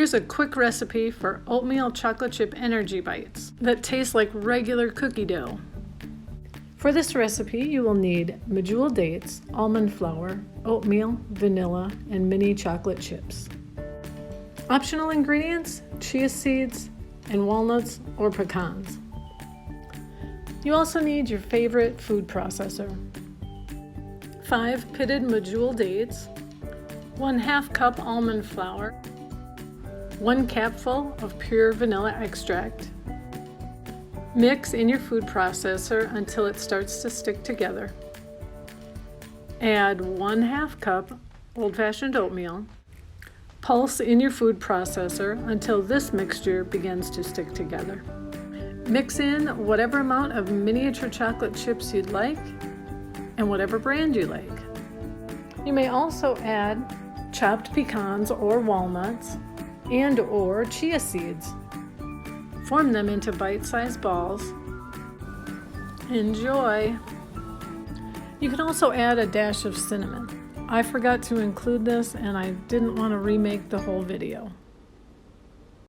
Here's a quick recipe for oatmeal chocolate chip energy bites that taste like regular cookie dough. For this recipe, you will need medjool dates, almond flour, oatmeal, vanilla, and mini chocolate chips. Optional ingredients: chia seeds and walnuts or pecans. You also need your favorite food processor. 5 pitted medjool dates, 1/2 cup almond flour, 1 capful of pure vanilla extract. Mix in your food processor until it starts to stick together. Add 1/2 cup old-fashioned oatmeal. Pulse in your food processor until this mixture begins to stick together. Mix in whatever amount of miniature chocolate chips you'd like and whatever brand you like. You may also add chopped pecans or walnuts and/or chia seeds. Form them into bite-sized balls. Enjoy! You can also add a dash of cinnamon. I forgot to include this and I didn't want to remake the whole video.